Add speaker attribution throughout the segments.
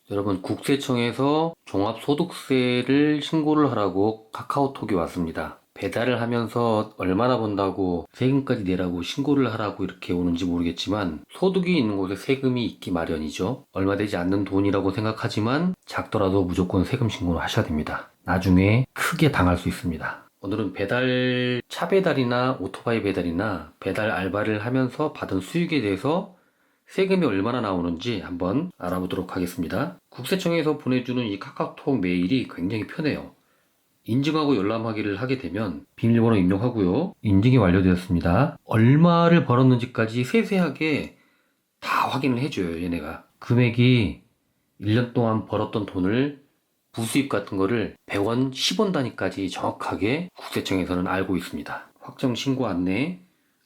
Speaker 1: 여러분, 국세청에서 종합소득세를 신고를 하라고 카카오톡이 왔습니다. 배달을 하면서 얼마나 번다고 세금까지 내라고 신고를 하라고 이렇게 오는지 모르겠지만 소득이 있는 곳에 세금이 있기 마련이죠. 얼마 되지 않는 돈이라고 생각하지만 작더라도 무조건 세금 신고를 하셔야 됩니다. 나중에 크게 당할 수 있습니다. 오늘은 차 배달이나 오토바이 배달이나 배달 알바를 하면서 받은 수익에 대해서 세금이 얼마나 나오는지 한번 알아보도록 하겠습니다. 국세청에서 보내주는 이 카카오톡 메일이 굉장히 편해요. 인증하고 열람하기를 하게 되면 비밀번호 입력하고요. 인증이 완료되었습니다. 얼마를 벌었는지까지 세세하게 다 확인을 해줘요, 얘네가. 금액이 1년 동안 벌었던 돈을 부수입 같은 거를 100원, 10원 단위까지 정확하게 국세청에서는 알고 있습니다. 확정 신고 안내.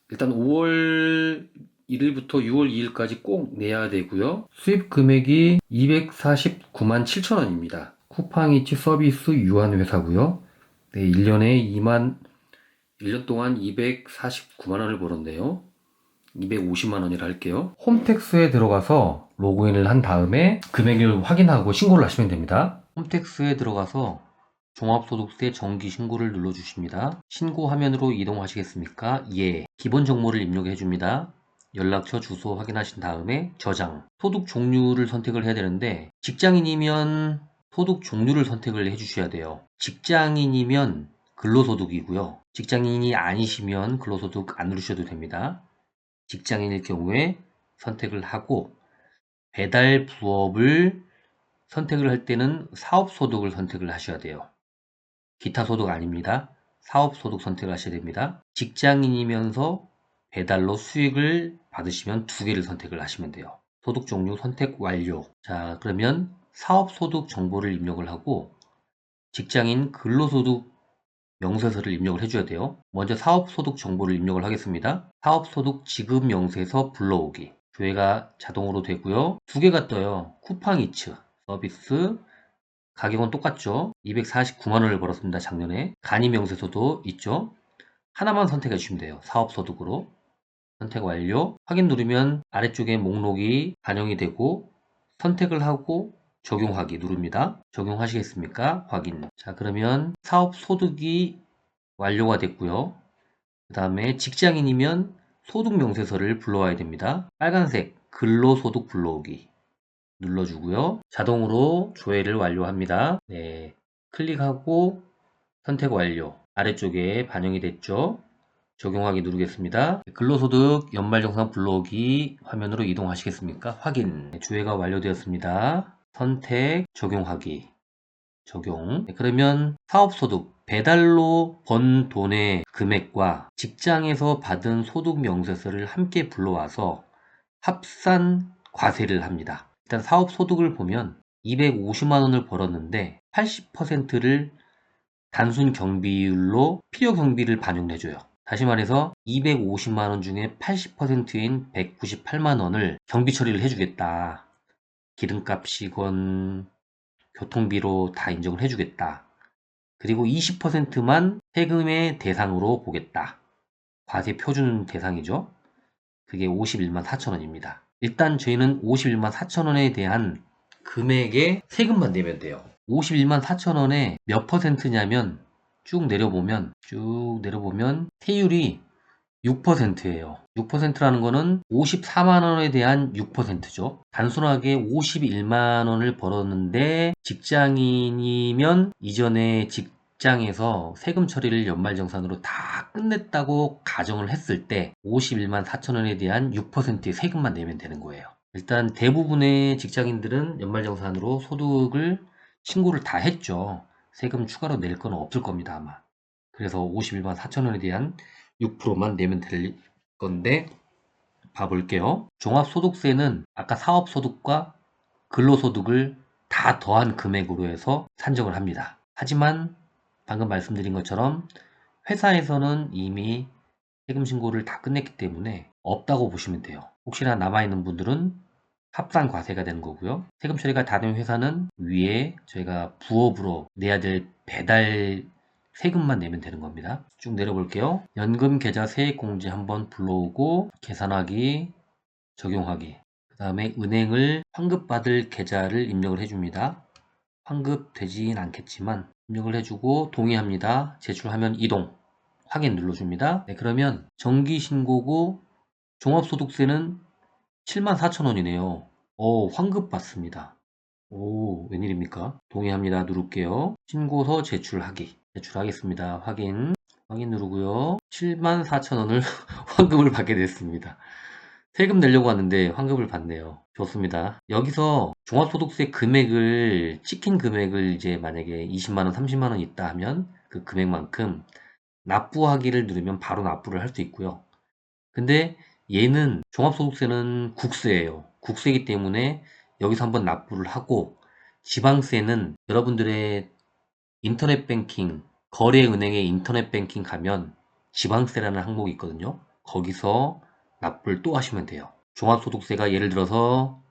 Speaker 1: 일단 5월 1일부터 6월 2일까지 꼭 내야 되고요. 수입 금액이 249만 7천 원입니다. 쿠팡이츠 서비스 유한 회사고요. 네, 1년 동안 249만 원을 벌었네요. 250만 원이라 할게요. 홈택스에 들어가서 로그인을 한 다음에 금액을 확인하고 신고를 하시면 됩니다. 홈택스에 들어가서 종합소득세 정기 신고를 눌러주십니다. 신고 화면으로 이동하시겠습니까? 예. 기본 정보를 입력해 줍니다. 연락처, 주소 확인하신 다음에 저장. 소득 종류를 선택을 해야 되는데 직장인이면 소득 종류를 선택을 해 주셔야 돼요. 직장인이면 근로소득이고요. 직장인이 아니시면 근로소득 안 누르셔도 됩니다. 직장인일 경우에 선택을 하고 배달 부업을 선택을 할 때는 사업소득을 선택을 하셔야 돼요. 기타 소득 아닙니다. 사업소득 선택을 하셔야 됩니다. 직장인이면서 배달로 수익을 받으시면 두 개를 선택을 하시면 돼요. 소득 종류 선택 완료. 자, 그러면 사업소득 정보를 입력을 하고 직장인 근로소득 명세서를 입력을 해줘야 돼요. 먼저 사업소득 정보를 입력을 하겠습니다. 사업소득 지급 명세서 불러오기. 조회가 자동으로 되고요. 두 개가 떠요. 쿠팡이츠 서비스 가격은 똑같죠. 249만 원을 벌었습니다. 작년에. 간이명세서도 있죠. 하나만 선택해 주시면 돼요. 사업소득으로. 선택 완료. 확인 누르면 아래쪽에 목록이 반영이 되고 선택을 하고 적용하기 누릅니다. 적용하시겠습니까? 확인. 자, 그러면 사업소득이 완료가 됐고요. 그 다음에 직장인이면 소득명세서를 불러와야 됩니다. 빨간색 근로소득 불러오기 눌러주고요. 자동으로 조회를 완료합니다. 네, 클릭하고 선택 완료. 아래쪽에 반영이 됐죠. 적용하기 누르겠습니다. 근로소득 연말정산 불러오기 화면으로 이동하시겠습니까? 확인. 네, 조회가 완료되었습니다. 선택, 적용하기. 적용. 네, 그러면 사업소득, 배달로 번 돈의 금액과 직장에서 받은 소득 명세서를 함께 불러와서 합산 과세를 합니다. 일단 사업소득을 보면 250만 원을 벌었는데 80%를 단순 경비율로 필요 경비를 반영해줘요. 다시 말해서 250만 원 중에 80%인 198만 원을 경비 처리를 해주겠다. 기름값이건 교통비로 다 인정을 해주겠다. 그리고 20%만 세금의 대상으로 보겠다. 과세 표준 대상이죠. 그게 51만 4천 원입니다. 일단 저희는 51만 4천 원에 대한 금액의 세금만 내면 돼요. 51만 4천 원에 몇 퍼센트냐면 쭉 내려보면 세율이 6%예요. 6%라는 거는 54만 원에 대한 6%죠. 단순하게 51만 원을 벌었는데 직장인이면 이전에 직장에서 세금 처리를 연말정산으로 다 끝냈다고 가정을 했을 때 51만 4천 원에 대한 6%의 세금만 내면 되는 거예요. 일단 대부분의 직장인들은 연말정산으로 소득을 신고를 다 했죠. 세금 추가로 낼 건 없을 겁니다, 아마. 그래서 51만 4천 원에 대한 6%만 내면 될 건데 봐볼게요. 종합소득세는 아까 사업소득과 근로소득을 다 더한 금액으로 해서 산정을 합니다. 하지만 방금 말씀드린 것처럼 회사에서는 이미 세금 신고를 다 끝냈기 때문에 없다고 보시면 돼요. 혹시나 남아있는 분들은 합산 과세가 되는 거고요. 세금 처리가 다 된 회사는 위에 저희가 부업으로 내야 될 배달 세금만 내면 되는 겁니다. 쭉 내려볼게요. 연금 계좌 세액 공지 한번 불러오고 계산하기, 적용하기. 그 다음에 은행을 환급받을 계좌를 입력을 해줍니다. 환급되진 않겠지만 입력을 해주고 동의합니다. 제출하면 이동, 확인 눌러줍니다. 네, 그러면 정기신고고 종합소득세는 74,000원이네요. 환급받습니다. 오, 웬일입니까? 동의합니다. 누를게요. 신고서 제출하기. 제출하겠습니다. 확인 누르고요. 74,000원을 환급을 받게 됐습니다. 세금 내려고 하는데 환급을 받네요. 좋습니다. 여기서 종합소득세 금액을, 찍힌 금액을 이제 만약에 20만원, 30만원 있다 하면 그 금액만큼 납부하기를 누르면 바로 납부를 할 수 있고요. 근데 얘는 종합소득세는 국세예요. 국세이기 때문에 여기서 한번 납부를 하고, 지방세는 여러분들의 인터넷 뱅킹, 거래은행의 인터넷 뱅킹 가면 지방세라는 항목이 있거든요. 거기서 납부를 또 하시면 돼요. 종합소득세가 예를 들어서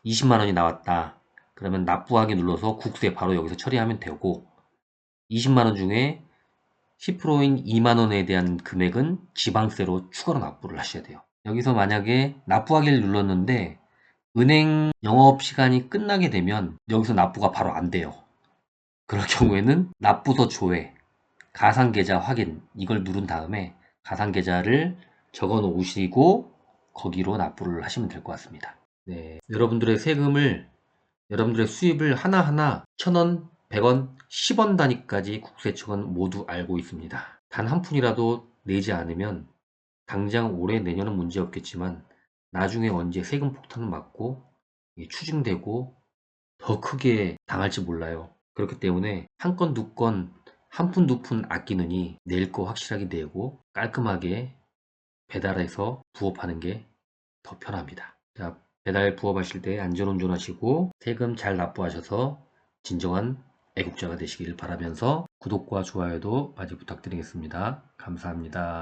Speaker 1: 20만원이 나왔다. 그러면 납부하기 눌러서 국세 바로 여기서 처리하면 되고, 20만원 중에 10%인 2만원에 대한 금액은 지방세로 추가로 납부를 하셔야 돼요. 여기서 만약에 납부하기를 눌렀는데 은행 영업시간이 끝나게 되면 여기서 납부가 바로 안 돼요. 그럴 경우에는 납부서 조회, 가상계좌 확인, 이걸 누른 다음에 가상계좌를 적어 놓으시고 거기로 납부를 하시면 될 것 같습니다. 네, 여러분들의 수입을 하나하나 1,000원, 100원, 10원 단위까지 국세청은 모두 알고 있습니다. 단 한 푼이라도 내지 않으면 당장 올해 내년은 문제없겠지만 나중에 언제 세금 폭탄을 맞고 추징되고 더 크게 당할지 몰라요. 그렇기 때문에 한 건, 두 건, 한 푼, 두 푼 아끼느니 낼 거 확실하게 내고 깔끔하게 배달해서 부업하는 게 더 편합니다. 자, 배달 부업하실 때 안전운전 하시고 세금 잘 납부하셔서 진정한 애국자가 되시길 바라면서 구독과 좋아요도 많이 부탁드리겠습니다. 감사합니다.